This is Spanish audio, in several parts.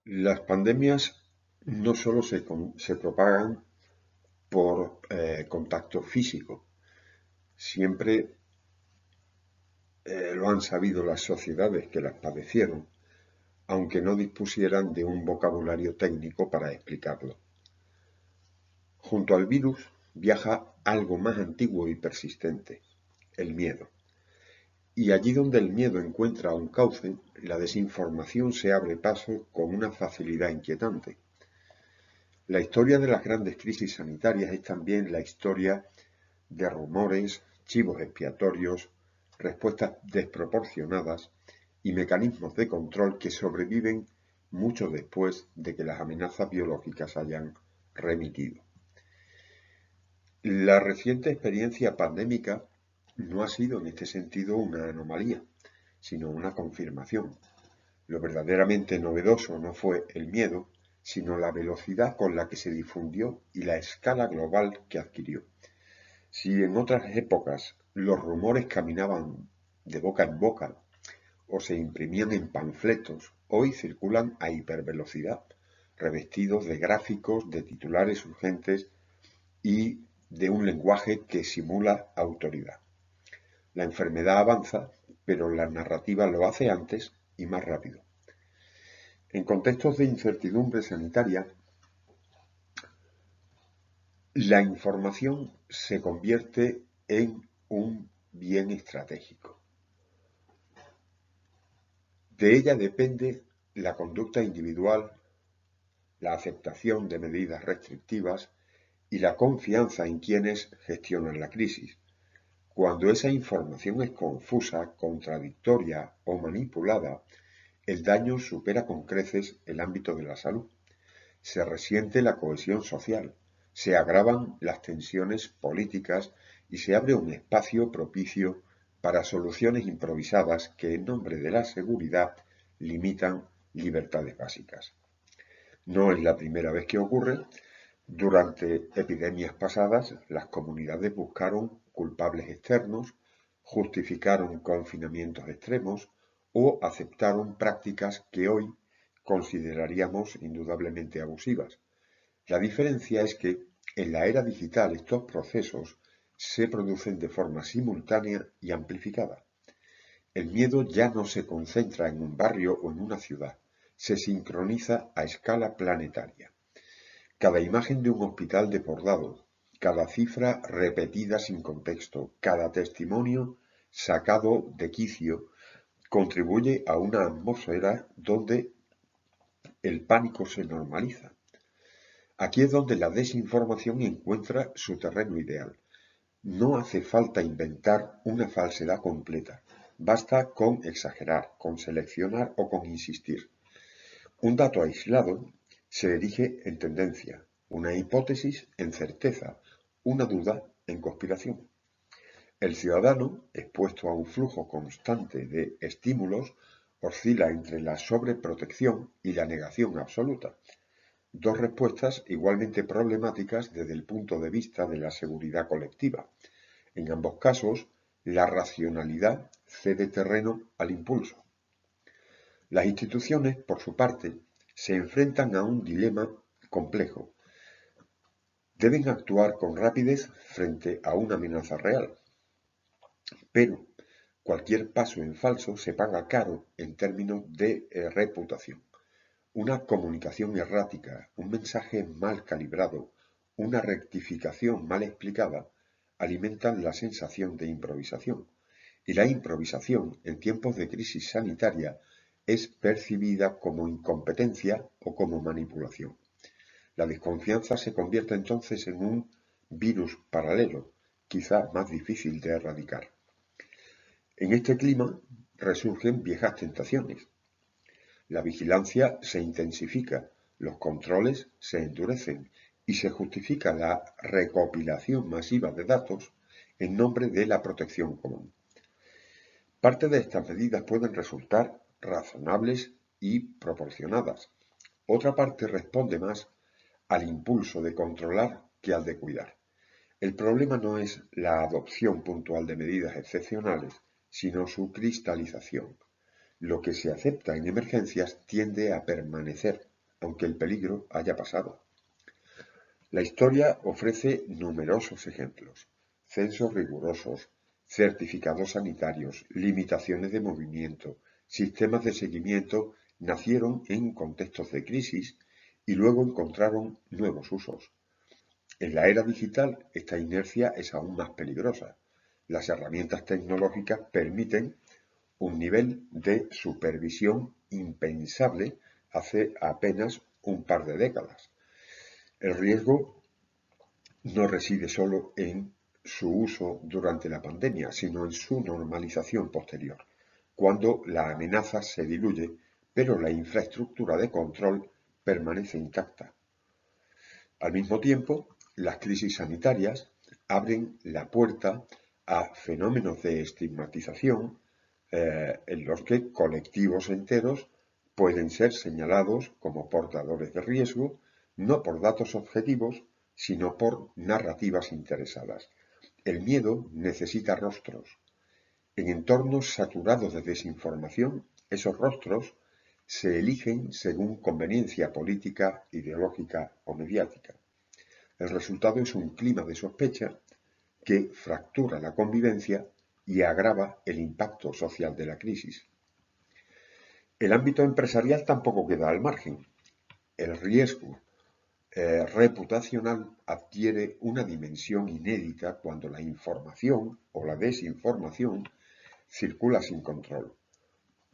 Las pandemias no solo se propagan por contacto físico, siempre lo han sabido las sociedades que las padecieron, aunque no dispusieran de un vocabulario técnico para explicarlo. Junto al virus viaja algo más antiguo y persistente, el miedo. Y allí donde el miedo encuentra un cauce, la desinformación se abre paso con una facilidad inquietante. La historia de las grandes crisis sanitarias es también la historia de rumores, chivos expiatorios, respuestas desproporcionadas y mecanismos de control que sobreviven mucho después de que las amenazas biológicas hayan remitido. La reciente experiencia pandémica no ha sido en este sentido una anomalía, sino una confirmación. Lo verdaderamente novedoso no fue el miedo, sino la velocidad con la que se difundió y la escala global que adquirió. Si en otras épocas los rumores caminaban de boca en boca o se imprimían en panfletos, hoy circulan a hipervelocidad, revestidos de gráficos, de titulares urgentes y de un lenguaje que simula autoridad. La enfermedad avanza, pero la narrativa lo hace antes y más rápido. En contextos de incertidumbre sanitaria, la información se convierte en un bien estratégico. De ella depende la conducta individual, la aceptación de medidas restrictivas y la confianza en quienes gestionan la crisis. Cuando esa información es confusa, contradictoria o manipulada, el daño supera con creces el ámbito de la salud. Se resiente la cohesión social, se agravan las tensiones políticas y se abre un espacio propicio para soluciones improvisadas que en nombre de la seguridad limitan libertades básicas. No es la primera vez que ocurre. Durante epidemias pasadas, las comunidades buscaron culpables externos, justificaron confinamientos extremos o aceptaron prácticas que hoy consideraríamos indudablemente abusivas. La diferencia es que en la era digital estos procesos se producen de forma simultánea y amplificada. El miedo ya no se concentra en un barrio o en una ciudad, se sincroniza a escala planetaria. Cada imagen de un hospital desbordado, cada cifra repetida sin contexto, cada testimonio sacado de quicio, contribuye a una atmósfera donde el pánico se normaliza. Aquí es donde la desinformación encuentra su terreno ideal. No hace falta inventar una falsedad completa. Basta con exagerar, con seleccionar o con insistir. Un dato aislado se erige en tendencia, una hipótesis en certeza, una duda en conspiración. El ciudadano, expuesto a un flujo constante de estímulos, oscila entre la sobreprotección y la negación absoluta. Dos respuestas igualmente problemáticas desde el punto de vista de la seguridad colectiva. En ambos casos, la racionalidad cede terreno al impulso. Las instituciones, por su parte, se enfrentan a un dilema complejo. Deben actuar con rapidez frente a una amenaza real, pero cualquier paso en falso se paga caro en términos de reputación. Una comunicación errática, un mensaje mal calibrado, una rectificación mal explicada alimentan la sensación de improvisación. Y la improvisación en tiempos de crisis sanitaria es percibida como incompetencia o como manipulación. La desconfianza se convierte entonces en un virus paralelo, quizá más difícil de erradicar. En este clima resurgen viejas tentaciones. La vigilancia se intensifica, los controles se endurecen y se justifica la recopilación masiva de datos en nombre de la protección común. Parte de estas medidas pueden resultar razonables y proporcionadas. Otra parte responde más al impulso de controlar que al de cuidar. El problema no es la adopción puntual de medidas excepcionales, sino su cristalización. Lo que se acepta en emergencias tiende a permanecer aunque el peligro haya pasado. La historia ofrece numerosos ejemplos: censos rigurosos, certificados sanitarios, limitaciones de movimiento, sistemas de seguimiento nacieron en contextos de crisis y luego encontraron nuevos usos. En la era digital, esta inercia es aún más peligrosa. Las herramientas tecnológicas permiten un nivel de supervisión impensable hace apenas un par de décadas. El riesgo no reside solo en su uso durante la pandemia, sino en su normalización posterior, cuando la amenaza se diluye, pero la infraestructura de control permanece intacta. Al mismo tiempo, las crisis sanitarias abren la puerta a fenómenos de estigmatización en los que colectivos enteros pueden ser señalados como portadores de riesgo, no por datos objetivos, sino por narrativas interesadas. El miedo necesita rostros. En entornos saturados de desinformación, esos rostros se eligen según conveniencia política, ideológica o mediática. El resultado es un clima de sospecha que fractura la convivencia y agrava el impacto social de la crisis. El ámbito empresarial tampoco queda al margen. El riesgo reputacional adquiere una dimensión inédita cuando la información o la desinformación circula sin control.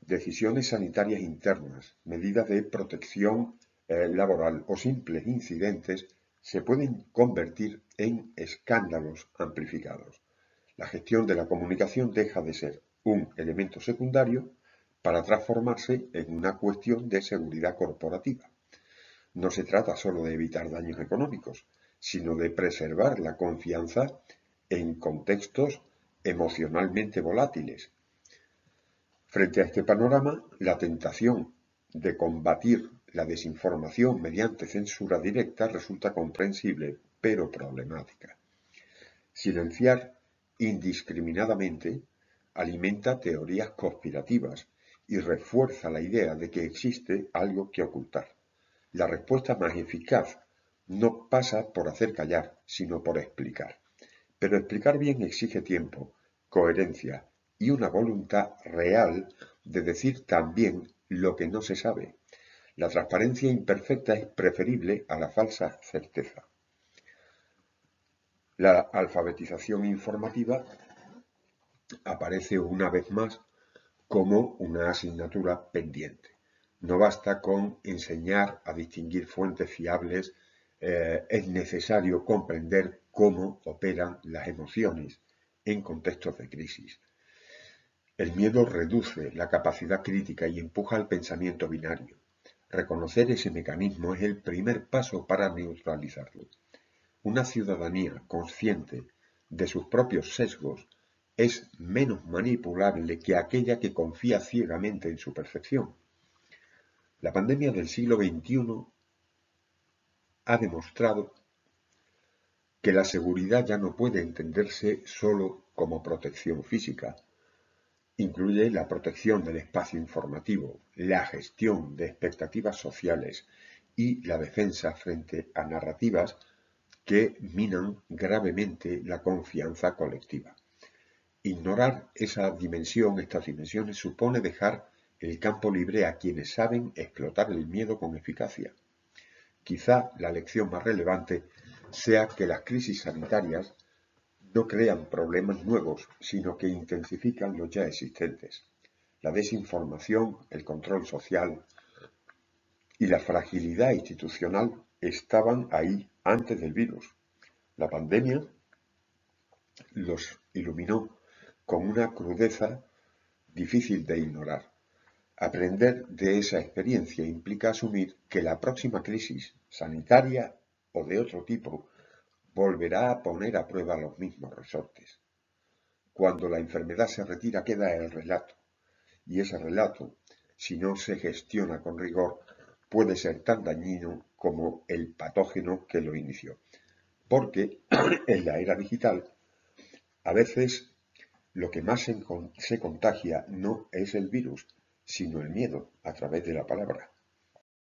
Decisiones sanitarias internas, medidas de protección laboral o simples incidentes se pueden convertir en escándalos amplificados. La gestión de la comunicación deja de ser un elemento secundario para transformarse en una cuestión de seguridad corporativa. No se trata solo de evitar daños económicos, sino de preservar la confianza en contextos emocionalmente volátiles. Frente a este panorama, la tentación de combatir la desinformación mediante censura directa resulta comprensible, pero problemática. Silenciar indiscriminadamente alimenta teorías conspirativas y refuerza la idea de que existe algo que ocultar. La respuesta más eficaz no pasa por hacer callar, sino por explicar. Pero explicar bien exige tiempo, coherencia y una voluntad real de decir también lo que no se sabe. La transparencia imperfecta es preferible a la falsa certeza. La alfabetización informativa aparece una vez más como una asignatura pendiente. No basta con enseñar a distinguir fuentes fiables, es necesario comprender cómo operan las emociones en contextos de crisis. El miedo reduce la capacidad crítica y empuja al pensamiento binario. Reconocer ese mecanismo es el primer paso para neutralizarlo. Una ciudadanía consciente de sus propios sesgos es menos manipulable que aquella que confía ciegamente en su percepción. La pandemia del siglo XXI ha demostrado que la seguridad ya no puede entenderse solo como protección física. Incluye la protección del espacio informativo, la gestión de expectativas sociales y la defensa frente a narrativas que minan gravemente la confianza colectiva. Ignorar estas dimensiones supone dejar el campo libre a quienes saben explotar el miedo con eficacia. Quizá la lección más relevante sea que las crisis sanitarias no crean problemas nuevos, sino que intensifican los ya existentes. La desinformación, el control social y la fragilidad institucional estaban ahí antes del virus. La pandemia los iluminó con una crudeza difícil de ignorar. Aprender de esa experiencia implica asumir que la próxima crisis, sanitaria o de otro tipo, volverá a poner a prueba los mismos resortes. Cuando la enfermedad se retira queda el relato, y ese relato, si no se gestiona con rigor, puede ser tan dañino como el patógeno que lo inició. Porque en la era digital, a veces lo que más se contagia no es el virus, sino el miedo a través de la palabra.